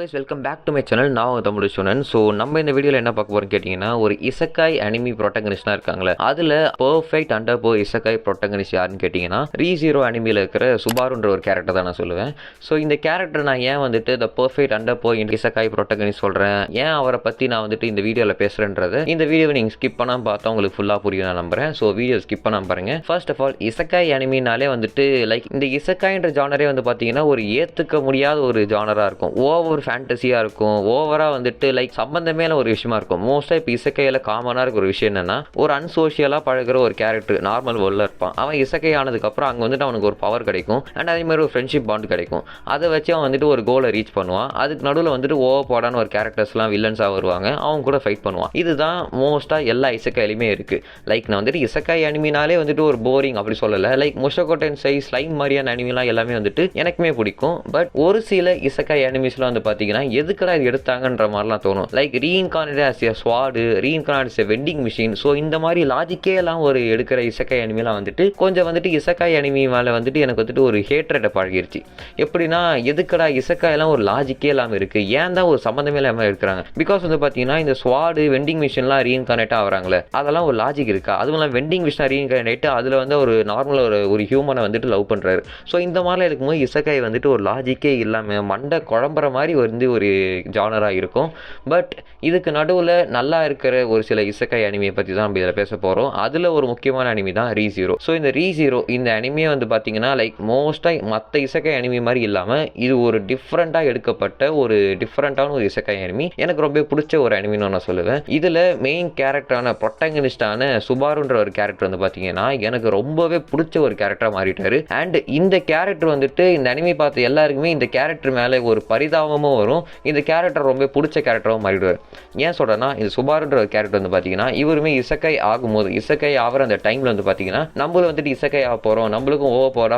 Guys welcome back to my channel. நான் உங்கள் Tamil student. So நம்ம இந்த வீடியோவில் என்ன பார்க்க போகிறோம்னு கேட்டிங்கன்னா, ஒரு இசக்காய் அனிமி ப்ரோட்டகனிஸ்ட்லாம் இருக்காங்களே, அதில் பர்ஃபெக்ட் அண்டர்போ இசக்காய் ப்ரோட்டகனிஸ்ட் யாருன்னு கேட்டிங்கன்னா, ரீசீரோ அனிமியில் இருக்கிற சுபாருன்ற ஒரு கேரக்டர் தான் நான் சொல்லுவேன். ஸோ இந்த கேரக்டர் நான் ஏன் வந்துட்டு த பர்ஃபெக்ட் அண்டர்போ இசக்காய் ப்ரோட்டகனிஸ்ட் சொல்கிறேன், ஏன் அவரை பற்றி நான் வந்துட்டு இந்த வீடியோவில் பேசுகிறேன்றது இந்த வீடியோவை நீங்கள் ஸ்கிப் பண்ணாமல் பார்த்தா உங்களுக்கு ஃபுல்லாக புரியும் நான் நம்புகிறேன். ஸோ வீடியோ ஸ்கிப் பண்ணாமல் பாருங்கள். ஃபர்ஸ்ட் ஆஃப் ஆல் இசக்காய் அனிமினாலே வந்துட்டு லைக் இந்த இசக்காய்ன்ற ஜானரே வந்து பார்த்தீங்கன்னா ஒரு ஏற்றுக்க முடியாத ஒரு ஜானராக இருக்கும். ஓவர் ஃபேண்டஸியாக இருக்கும், ஓவராக வந்துட்டு லைக் சம்பந்தமே ஒரு விஷயமா இருக்கும். மோஸ்ட்டாக இப்போ இசக்கையில் காமனாக இருக்கிற ஒரு விஷயம் என்னன்னா, ஒரு அன்சோஷியலாக பழகிற ஒரு கேரக்டர் நார்மல் வேர்ல்டில் இருப்பான். அவன் இசக்கை ஆனதுக்கப்புறம் அங்கே வந்துட்டு அவனுக்கு ஒரு பவர் கிடைக்கும் அண்ட் அதே மாதிரி ஒரு ஃப்ரெண்ட்ஷிப் பாண்ட் கிடைக்கும். அதை வச்சு அவன் வந்துட்டு ஒரு கோலை ரீச் பண்ணுவான். அதுக்கு நடுவில் வந்துட்டு ஓவர் போடான ஒரு கேரக்டர்ஸ்லாம் வில்லன்ஸாக வருவாங்க, அவங்க கூட ஃபைட் பண்ணுவான். இதுதான் மோஸ்ட்டாக எல்லா இசக்கையிலுமே இருக்குது. லைக் நான் வந்துட்டு இசக்காய் அனிமினாலே வந்துட்டு ஒரு போரிங் அப்படி சொல்லலை. லைக் முஷகோட்டன் சைஸ் ஸ்லைம் மாதிரியான அனிமிலாம் எல்லாமே வந்துட்டு எனக்குமே பிடிக்கும். பட் ஒரு சில இசக்காய் அனிமிஸ்லாம் வந்து பார்த்தீங்கன்னா எதுக்கடா இது எடுத்தாங்கன்ற மாதிரிலாம் தோணும். Like reincarnate as a sword, reincarnate as a vending machine. So இந்த மாதிரி லாஜிக்கே எல்லாம் ஒரு எடுக்கிற இசக்காய் அனிமிலாம் வந்துட்டு கொஞ்சம் வந்துட்டு இசக்காய் அனிமி மேலே வந்துட்டு எனக்கு வந்துட்டு ஒரு ஹேட்ரட்டை பழகிருச்சு. எப்படின்னா எதுக்கடா இசக்காயெல்லாம் ஒரு லாஜிக்கே இல்லாமல் இருக்குது, ஏன் தான் ஒரு சம்மந்தமே இல்லாமல் இருக்கிறாங்க. பிகாஸ் வந்து பார்த்தீங்கன்னா இந்த ஸ்வாடு வெண்டிங் மிஷின்லாம் ரீஇன்கார்னேட்டாக ஆகிறாங்களே, அதெல்லாம் ஒரு லாஜிக் இருக்கா? அதுவும் இல்லாமல் வெண்டிங் மிஷினாக ரீஇன்கார்னேட் அதில் வந்து ஒரு நார்மலாக ஒரு ஹியூமனை வந்துட்டு லவ் பண்ணுறாரு. ஸோ இந்த மாதிரிலாம் இருக்கும்போது இசக்காய் வந்துட்டு ஒரு லாஜிக்கே இல்லாமல் மண்டை குழம்புற மாதிரி வந்து ஒரு ஜானராக இருக்கும். பட் இதுக்கு நடுவில் நல்லா இருக்கிற ஒரு சில இசக்காய் அனிமியை பற்றி தான் நம்ம இதில் பேச போகிறோம். அதில் ஒரு முக்கியமான அனிமி தான் ரீசீரோ. ஸோ இந்த ரீசீரோ இந்த அனிமியை வந்து பார்த்தீங்கன்னா லைக் மோஸ்ட்டாக மற்ற இசக்காய் அனிமி மாதிரி இல்லாமல் இது ஒரு டிஃப்ரெண்ட்டாக எடுக்கப்பட்ட ஒரு டிஃப்ரெண்ட்டான ஒரு இசக்காய் அனிமி. எனக்கு ரொம்ப பிடிச்ச ஒரு அனிமின்னு நான் சொல்லுவேன். இதில் மெயின் கேரக்டரான ப்ரொட்டகனிஸ்டான சுபாருன்ற ஒரு கேரக்டர் வந்து பார்த்தீங்கன்னா எனக்கு ரொம்பவே பிடிச்ச ஒரு கேரக்டராக மாறிட்டாரு. அண்ட் இந்த கேரக்டர் வந்துட்டு இந்த அனிமி பார்த்த எல்லாருக்குமே இந்த கேரக்டர் மேலே ஒரு பரிதாபமும் வரும். இந்த கேரக்டர் ரொம்ப பிடிச்ச கேரக்டராகவும் மாறிடுவார். ஏன் சொல்கிறேன்னா, இந்த சுபாருன்ற ஒரு கேரக்டர் வந்து பார்த்தீங்கன்னா இவருமே இசக்காய் ஆகும்போது இசக்காய் ஆகிற அந்த டைமில் வந்து பார்த்தீங்கன்னா நம்மளும் வந்துட்டு இசக்காய் ஆக போகிறோம், நம்மளுக்கும்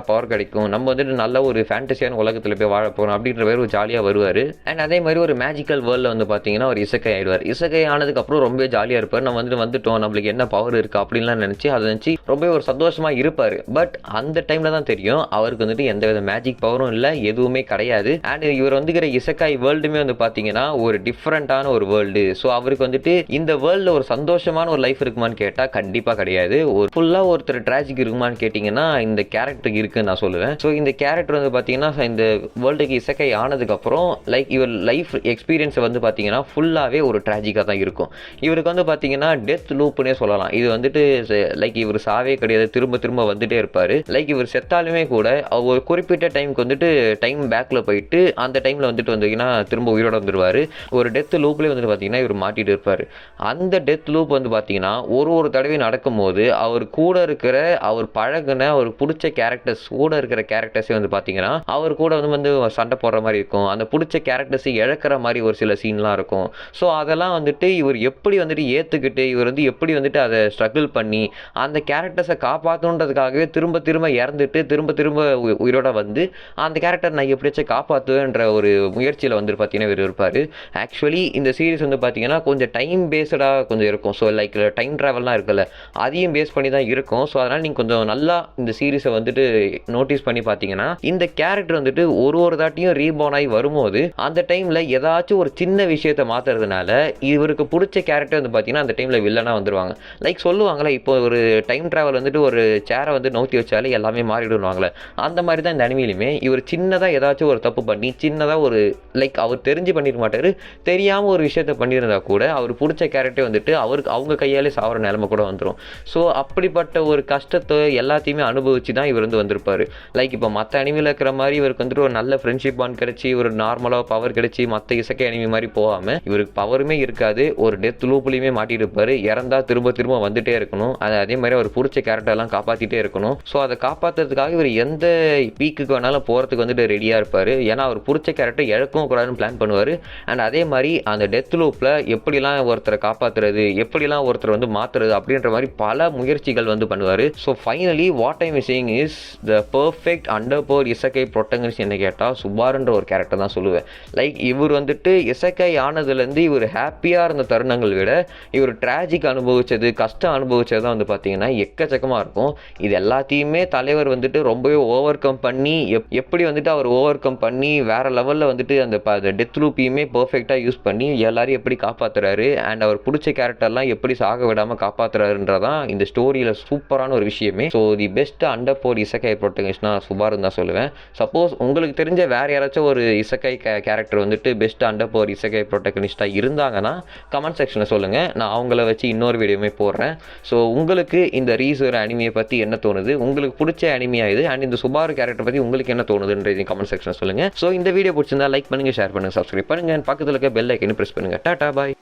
பவர் கிடைக்கும், நம்ம வந்துட்டு நல்ல ஒரு ஃபேண்டசியான உலகத்தில் போய் வாழ போகிறோம் அப்படின்ற மாதிரி ஒரு ஜாலியாக வருவார். அண்ட் அதே மாதிரி ஒரு மேஜிக்கல் வேர்ல்டில் வந்து பார்த்தீங்கன்னா ஒரு இசக்காய் ஆயிடுவார். இசக்காய் ஆனதுக்கப்புறம் ரொம்ப ஜாலியாக இருப்பார். நம்ம வந்துட்டோம், நம்மளுக்கு என்ன பவர் இருக்குது அப்படின்லாம் நினச்சி அதை நினச்சி ரொம்ப ஒரு சந்தோஷமாக இருப்பார். பட் அந்த டைமில் தான் தெரியும் அவருக்கு வந்துட்டு எந்த வித மேஜிக் பவரும் இல்லை, எதுவுமே கிடையாது. அண்ட் இவர் வந்துக்கிற இசக்காய் வேர்ல்டுமே வந்து பார்த்தீங்கன்னா ஒரு டிஃப்ரெண்ட்டான ஒரு வேர்ல்டு. ஸோ அவருக்கு வந்துட்டு இந்த வேர்ல்டில் ஒரு சந்தோஷமான ஒரு லைஃப் இருக்குமான்னு கேட்டால் கண்டிப்பாக கிடையாது. ஒரு ஃபுல்லாக ஒருத்தர் ட்ராஜிக் இருக்குமான்னு கேட்டிங்கன்னா இந்த கேரக்டருக்கு இருக்குன்னு நான் சொல்லுவேன். ஸோ இந்த கேரக்டர் வந்து பார்த்தீங்கன்னா இந்த வேர்ல்டுக்கு இசக்காய் ஆனதுக்கப்புறம் லைக் இவர் லைஃப் எக்ஸ்பீரியன்ஸை வந்து பார்த்தீங்கன்னா ஃபுல்லாகவே ஒரு ட்ராஜிக்காக தான் இருக்கும். இவருக்கு வந்து பார்த்தீங்கன்னா டெத் லூப்புன்னே சொல்லலாம். இது வந்துட்டு லைக் இவர் சாவே கிடையாது, திரும்ப திரும்ப வந்துட்டே இருப்பார். லைக் இவர் செத்தாலுமே கூட ஒரு குறிப்பிட்ட டைமுக்கு வந்துட்டு டைம் பேக்கில் போயிட்டு அந்த டைமில் வந்துட்டு வந்தீங்கன்னா திரும்ப உயிரோட வந்துடுவார். ஒரு டெத் லூப்லேயே வந்துட்டு பார்த்தீங்கன்னா இவர் மாட்டிட்டு இருப்பார். அந்த டெத் லூப் வந்து பார்த்தீங்கன்னா ஒரு தடவை நடக்கும்போது அவர் கூட இருக்கிற அவர் பழகுன அவர் பிடிச்ச கேரக்டர்ஸ் கூட இருக்கிற கேரக்டர்ஸே வந்து பார்த்தீங்கன்னா அவர் கூட வந்து சண்டை போடுற மாதிரி இருக்கும். அந்த பிடிச்ச கேரக்டர்ஸை இழக்கிற மாதிரி ஒரு சில சீன்லாம் இருக்கும். ஸோ அதெல்லாம் வந்துட்டு இவர் எப்படி வந்துட்டு ஏற்றுக்கிட்டு இவர் வந்து எப்படி வந்துட்டு அதை ஸ்ட்ரகிள் பண்ணி அந்த கேரக்டர்ஸை காப்பாற்றணுன்றதுக்காகவே திரும்ப திரும்ப இறந்துட்டு திரும்ப திரும்ப உயிரோட வந்து அந்த கேரக்டர் நான் எப்படியாச்சும் காப்பாற்றுவேன்ற ஒரு முயற்சியில் வந்து பார்த்தீங்கன்னா இவர் இருப்பார். ஆக்சுவலி இந்த சீரிஸ் வந்து பார்த்தீங்கன்னா கொஞ்சம் டைம் பேஸ்டாக கொஞ்சம் இருக்கும். ஸோ லைக் டைம் ட்ராவல்லாம் இருக்குல்ல, அதையும் பேஸ் பண்ணி தான் இருக்கும். ஸோ அதனால் நீங்கள் கொஞ்சம் நல்லா இந்த சீரிஸை வந்துட்டு நோட்டீஸ் பண்ணி பார்த்தீங்கன்னா இந்த கேரக்டர் வந்துட்டு ஒரு தாட்டியும் ரீபோர்ன் ஆகி வரும்போது அந்த டைமில் ஏதாச்சும் ஒரு சின்ன விஷயத்தை மாற்றுறதுனால இவருக்கு பிடிச்ச கேரக்டர் வந்து பார்த்தீங்கன்னா அந்த டைமில் வில்லனாக வந்துடுவாங்க. லைக் சொல்லுவாங்களே, இப்போ ஒரு டைம் ட்ராவல் வந்துட்டு ஒரு சேரை வந்து நோக்கி வச்சாலே எல்லாமே மாறிடுவாங்களே, அந்த மாதிரி தான் இந்த அனிமிலுமே இவர் சின்னதாக ஏதாச்சும் ஒரு தப்பு பண்ணி சின்னதாக ஒரு லைக் அவர் தெரிஞ்சு பண்ணிருக்க மாட்டார், தெரியாமல் ஒரு விஷயத்த பண்ணியிருந்தா கூட அவர் பிடிச்ச கேரக்டர் வந்துட்டு அவருக்கு அவங்க கையாலே சாவர நிலைமை கூட வந்துடும். ஸோ அப்படிப்பட்ட ஒரு கஷ்டத்தை எல்லாத்தையுமே அனுபவிச்சு தான் இவர் வந்து வந்திருப்பார். லைக் இப்போ மற்ற அனிமியில் இருக்கிற மாதிரி இவருக்கு வந்துட்டு ஒரு நல்ல ஃப்ரெண்ட்ஷிப் பாண்ட் கிடைச்சி ஒரு நார்மலாக பவர் கிடைச்சி மற்ற இசக்கை அனிமி மாதிரி போகாமல் இவருக்கு பவருமே இருக்காது, ஒரு டெத் லூப்லேயுமே மாட்டிட்டு இருப்பார். இறந்தா திரும்ப திரும்ப வந்துட்டே இருக்கணும், அதே மாதிரி அவர் பிடிச்ச கேரக்டர்லாம் காப்பாற்றிட்டே இருக்கணும். ஸோ அதை காப்பாற்றுறதுக்காக இவர் எந்த பீக்குக்கு வேணாலும் போகிறதுக்கு வந்துட்டு ரெடியாக இருப்பார். ஏன்னா அவர் பிடிச்ச கேரக்டர் இழக்கவும் கூடாதுன்னு பிளான் பண்ணுவார். அண்ட் அதே மாதிரி அந்த டெத் லூப்பில் எப்படிலாம் ஒருத்தரை காப்பாற்றுறது, எப்படிலாம் ஒருத்தர் வந்து மாற்றுறது அப்படின்ற மாதிரி பல முயற்சிகள் வந்து பண்ணுவார். So finally what I'm saying is the perfect அண்டர்போர் இசக்காய் ப்ரொட்டகனிஸ்ட் என்ன கேட்டால் சுபாருன்ற ஒரு கேரக்டர் தான் சொல்லுவேன். லைக் இவர் வந்துட்டு இசக்காய் ஆனதுலேருந்து இவர் ஹாப்பியாக இருந்த தருணங்கள் விட இவர் ட்ராஜிக் அனுபவிச்சது, கஷ்டம் அனுபவிச்சது தான் வந்து பார்த்தீங்கன்னா எக்கச்சக்கமாக இருக்கும். இது எல்லாத்தையுமே தலைவர் வந்துட்டு ரொம்பவே ஓவர் கம் பண்ணி எப்படி வந்துட்டு அவர் ஓவர் கம் பண்ணி வேற லெவலில் வந்துட்டு அந்த அந்த டெத் லூப்பையுமே பர்ஃபெக்டாக யூஸ் பண்ணி எல்லாரையும் எப்படி காப்பாற்றுறாரு அண்ட் அவர் பிடிச்ச கேரக்டர்லாம் எப்படி சாக விடாமல் காப்பாற்றுறாருன்றதான் இந்த ஸ்டோரியில் சூப்பரான ஒரு விஷயமே. ஸோ தி பெஸ்ட் அண்டர் போர் இசக்காய் ப்ரொட்டகனிஸ்ட்னா சுபாருன்னு தான் சொல்லுவேன். சப்போஸ் உங்களுக்கு தெரிஞ்ச வேறு யாராச்சும் ஒரு இசக்காய் கேரக்டர் வந்துட்டு பெஸ்ட் அண்டர் போர் இசக்காய் ப்ரொட்டகனிஸ்டாக இருந்தாங்கன்னா கமெண்ட் செக்ஷனில் சொல்லுங்கள். நான் அவங்கள வச்சு இன்னொரு வீடியோமே போடுறேன். ஸோ உங்களுக்கு இந்த ரீசர் அனிமியை பற்றி என்ன தோணுது, உங்களுக்கு பிடிச்ச அனிமியா இது அண்ட் இந்த சுபாரு கேரக்டர் பற்றி உங்களுக்கு என்ன தோணுதுன்றது கமெண்ட் செக்ஷனில் சொல்லுங்கள். ஸோ இந்த வீடியோ பிடிச்சிருந்தா லைக் பண்ணுங்கள், ஷேர் பண்ணுங்கள், சப்ஸ்கிரைப் பண்ணுங்கள், பக்கத்தில் இருக்க பெல் ஐக்கனை ப்ரெஸ் பண்ணுங்கள். டாடா பாய்.